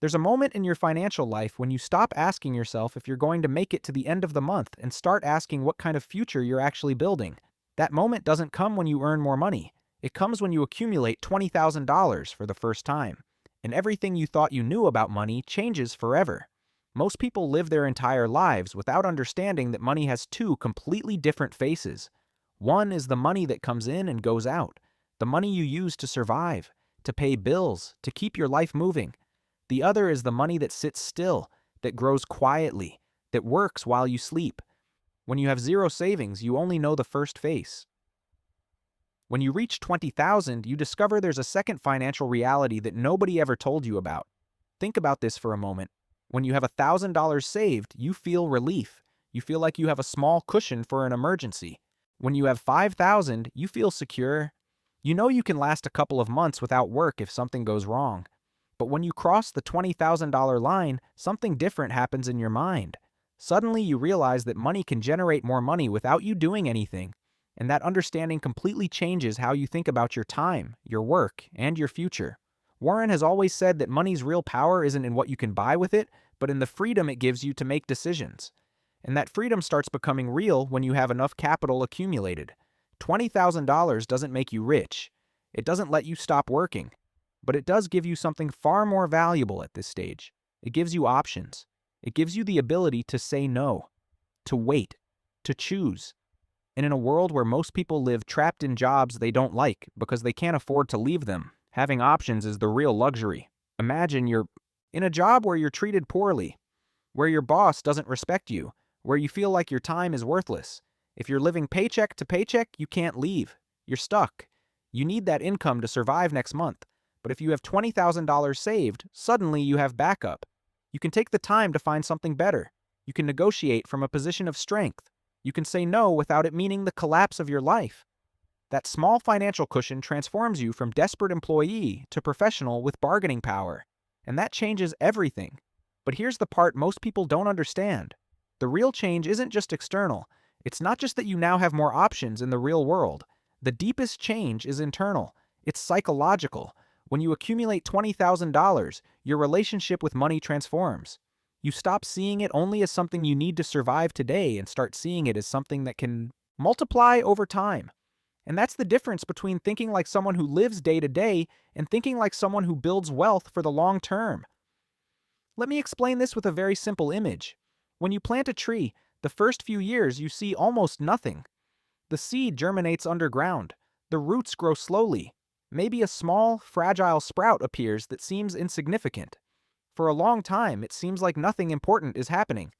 There's a moment in your financial life when you stop asking yourself if you're going to make it to the end of the month and start asking what kind of future you're actually building. That moment doesn't come when you earn more money. It comes when you accumulate $20,000 for the first time, and everything you thought you knew about money changes forever. Most people live their entire lives without understanding that money has two completely different faces. One is the money that comes in and goes out, the money you use to survive, to pay bills, to keep your life moving. The other is the money that sits still, that grows quietly, that works while you sleep. When you have zero savings, you only know the first face. When you reach 20,000, you discover there's a second financial reality that nobody ever told you about. Think about this for a moment. When you have $1,000 saved, you feel relief. You feel like you have a small cushion for an emergency. When you have 5,000, you feel secure. You know you can last a couple of months without work if something goes wrong. But when you cross the $20,000 line, something different happens in your mind. Suddenly you realize that money can generate more money without you doing anything, and that understanding completely changes how you think about your time, your work, and your future. Warren has always said that money's real power isn't in what you can buy with it, but in the freedom it gives you to make decisions. And that freedom starts becoming real when you have enough capital accumulated. $20,000 doesn't make you rich. It doesn't let you stop working. But it does give you something far more valuable at this stage. It gives you options. It gives you the ability to say no, to wait, to choose. And in a world where most people live trapped in jobs they don't like because they can't afford to leave them, having options is the real luxury. Imagine you're in a job where you're treated poorly, where your boss doesn't respect you, where you feel like your time is worthless. If you're living paycheck to paycheck, you can't leave. You're stuck. You need that income to survive next month. But if you have $20,000 saved, suddenly you have backup. You can take the time to find something better. You can negotiate from a position of strength. You can say no without it meaning the collapse of your life. That small financial cushion transforms you from desperate employee to professional with bargaining power. And that changes everything. But here's the part most people don't understand. The real change isn't just external. It's not just that you now have more options in the real world. The deepest change is internal. It's psychological. When you accumulate $20,000, your relationship with money transforms. You stop seeing it only as something you need to survive today and start seeing it as something that can multiply over time. And that's the difference between thinking like someone who lives day to day and thinking like someone who builds wealth for the long term. Let me explain this with a very simple image. When you plant a tree, the first few years you see almost nothing. The seed germinates underground. The roots grow slowly. Maybe a small, fragile sprout appears that seems insignificant. For a long time, it seems like nothing important is happening.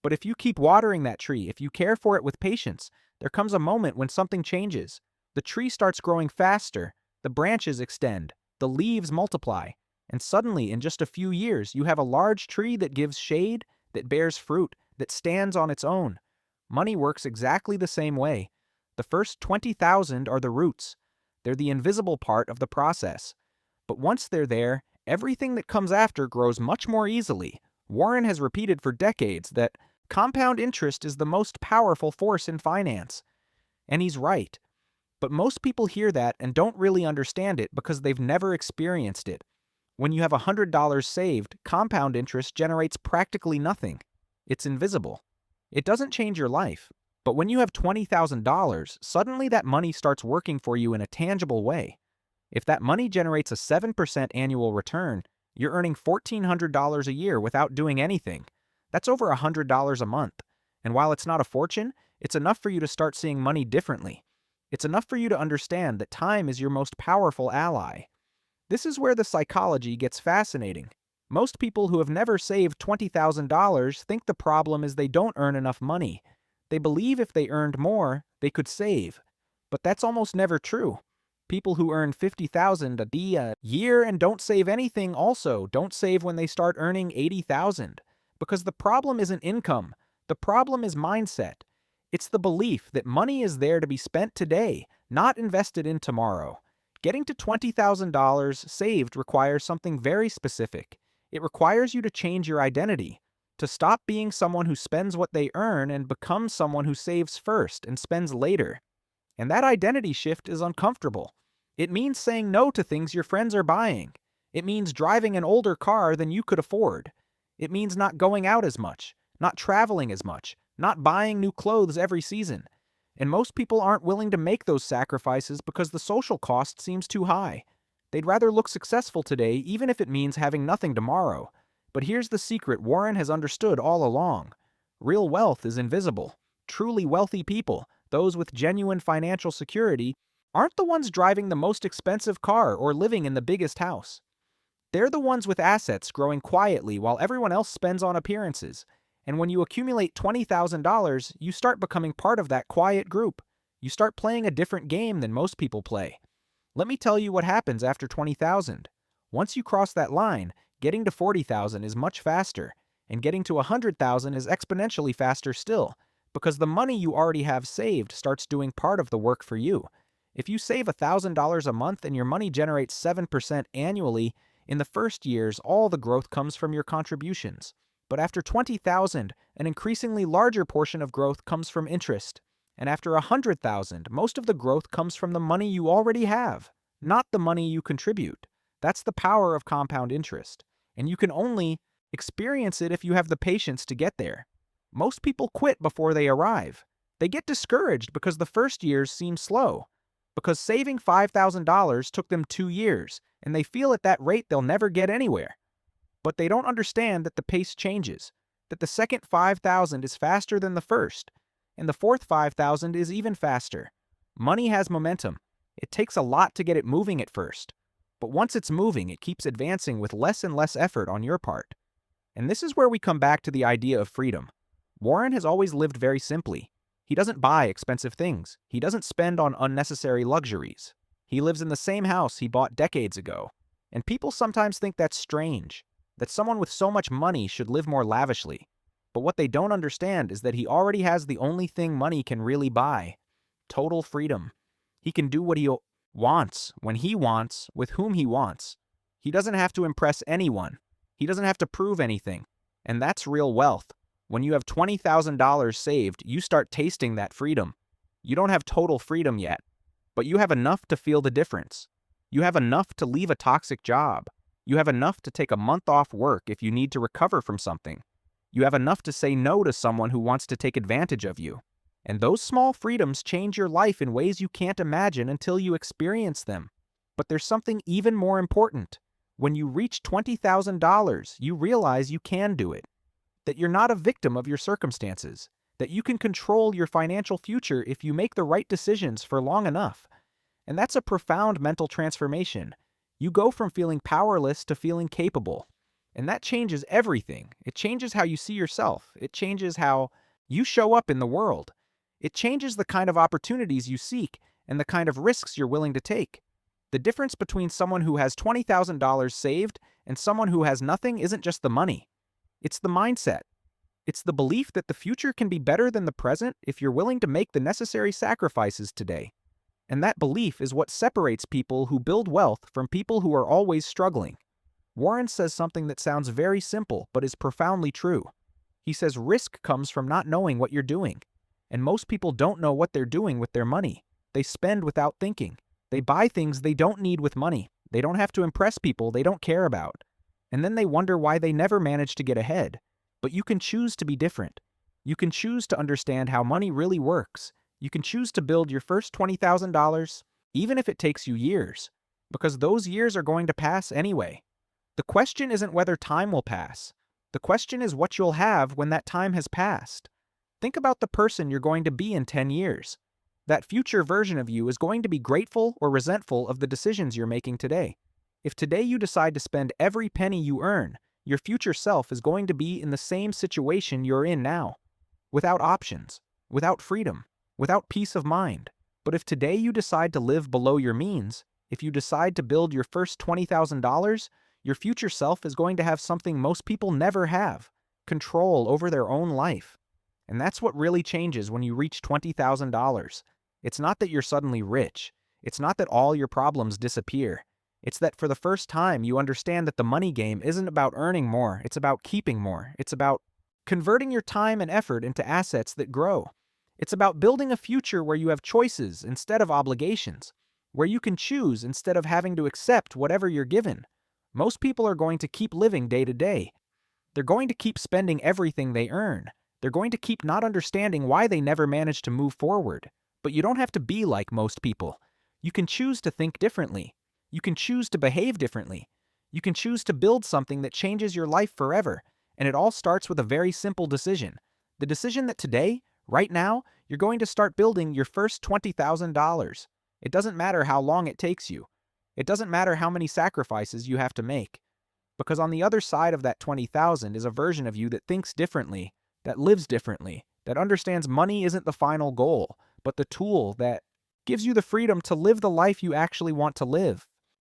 But if you keep watering that tree, if you care for it with patience, there comes a moment when something changes. The tree starts growing faster, the branches extend, the leaves multiply, and suddenly, in just a few years, you have a large tree that gives shade, that bears fruit, that stands on its own. Money works exactly the same way. The first 20,000 are the roots. They're the invisible part of the process. But once they're there, everything that comes after grows much more easily. Warren has repeated for decades that compound interest is the most powerful force in finance. And he's right. But most people hear that and don't really understand it because they've never experienced it. When you have $100 saved, compound interest generates practically nothing. It's invisible. It doesn't change your life. But when you have $20,000, suddenly that money starts working for you in a tangible way. If that money generates a 7% annual return, you're earning $1,400 a year without doing anything. That's over $100 a month. And while it's not a fortune, it's enough for you to start seeing money differently. It's enough for you to understand that time is your most powerful ally. This is where the psychology gets fascinating. Most people who have never saved $20,000 think the problem is they don't earn enough money. They believe if they earned more, they could save. But that's almost never true. People who earn $50,000 a year and don't save anything also don't save when they start earning $80,000. Because the problem isn't income. The problem is mindset. It's the belief that money is there to be spent today, not invested in tomorrow. Getting to $20,000 saved requires something very specific. It requires you to change your identity, to stop being someone who spends what they earn and become someone who saves first and spends later. And that identity shift is uncomfortable. It means saying no to things your friends are buying. It means driving an older car than you could afford. It means not going out as much, not traveling as much, not buying new clothes every season. And most people aren't willing to make those sacrifices because the social cost seems too high. They'd rather look successful today, even if it means having nothing tomorrow. But here's the secret Warren has understood all along. Real wealth is invisible. Truly wealthy people, those with genuine financial security, aren't the ones driving the most expensive car or living in the biggest house. They're the ones with assets growing quietly while everyone else spends on appearances. And when you accumulate $20,000, you start becoming part of that quiet group. You start playing a different game than most people play. Let me tell you what happens after 20,000. Once you cross that line, getting to 40,000 is much faster, and getting to 100,000 is exponentially faster still, because the money you already have saved starts doing part of the work for you. If you save $1,000 a month and your money generates 7% annually, in the first years, all the growth comes from your contributions. But after 20,000, an increasingly larger portion of growth comes from interest. And after 100,000, most of the growth comes from the money you already have, not the money you contribute. That's the power of compound interest. And you can only experience it if you have the patience to get there. Most people quit before they arrive. They get discouraged because the first years seem slow. Because saving $5,000 took them 2 years, and they feel at that rate they'll never get anywhere. But they don't understand that the pace changes, that the second 5,000 is faster than the first, and the fourth 5,000 is even faster. Money has momentum. It takes a lot to get it moving at first. But once it's moving, it keeps advancing with less and less effort on your part. And this is where we come back to the idea of freedom. Warren has always lived very simply. He doesn't buy expensive things. He doesn't spend on unnecessary luxuries. He lives in the same house he bought decades ago. And people sometimes think that's strange, that someone with so much money should live more lavishly. But what they don't understand is that he already has the only thing money can really buy: total freedom. He can do what he wants, when he wants, with whom he wants. He doesn't have to impress anyone. He doesn't have to prove anything. And that's real wealth. When you have $20,000 saved, you start tasting that freedom. You don't have total freedom yet, but you have enough to feel the difference. You have enough to leave a toxic job. You have enough to take a month off work if you need to recover from something. You have enough to say no to someone who wants to take advantage of you. And those small freedoms change your life in ways you can't imagine until you experience them. But there's something even more important. When you reach $20,000, you realize you can do it. That you're not a victim of your circumstances, that you can control your financial future if you make the right decisions for long enough. And that's a profound mental transformation. You go from feeling powerless to feeling capable. And that changes everything. It changes how you see yourself. It changes how you show up in the world. It changes the kind of opportunities you seek and the kind of risks you're willing to take. The difference between someone who has $20,000 saved and someone who has nothing isn't just the money. It's the mindset. It's the belief that the future can be better than the present if you're willing to make the necessary sacrifices today. And that belief is what separates people who build wealth from people who are always struggling. Warren says something that sounds very simple but is profoundly true. He says risk comes from not knowing what you're doing. And most people don't know what they're doing with their money. They spend without thinking. They buy things they don't need with money. They don't have to impress people they don't care about. And then they wonder why they never manage to get ahead. But you can choose to be different. You can choose to understand how money really works. You can choose to build your first $20,000, even if it takes you years, because those years are going to pass anyway. The question isn't whether time will pass. The question is what you'll have when that time has passed. Think about the person you're going to be in 10 years. That future version of you is going to be grateful or resentful of the decisions you're making today. If today you decide to spend every penny you earn, your future self is going to be in the same situation you're in now, without options, without freedom, without peace of mind. But if today you decide to live below your means, if you decide to build your first $20,000, your future self is going to have something most people never have: control over their own life. And that's what really changes when you reach $20,000. It's not that you're suddenly rich. It's not that all your problems disappear. It's that for the first time you understand that the money game isn't about earning more, it's about keeping more. It's about converting your time and effort into assets that grow. It's about building a future where you have choices instead of obligations, where you can choose instead of having to accept whatever you're given. Most people are going to keep living day to day. They're going to keep spending everything they earn. They're going to keep not understanding why they never managed to move forward. But you don't have to be like most people. You can choose to think differently. You can choose to behave differently. You can choose to build something that changes your life forever. And it all starts with a very simple decision. The decision that today, right now, you're going to start building your first $20,000. It doesn't matter how long it takes you. It doesn't matter how many sacrifices you have to make. Because on the other side of that 20,000 is a version of you that thinks differently, that lives differently, that understands money isn't the final goal, but the tool that gives you the freedom to live the life you actually want to live.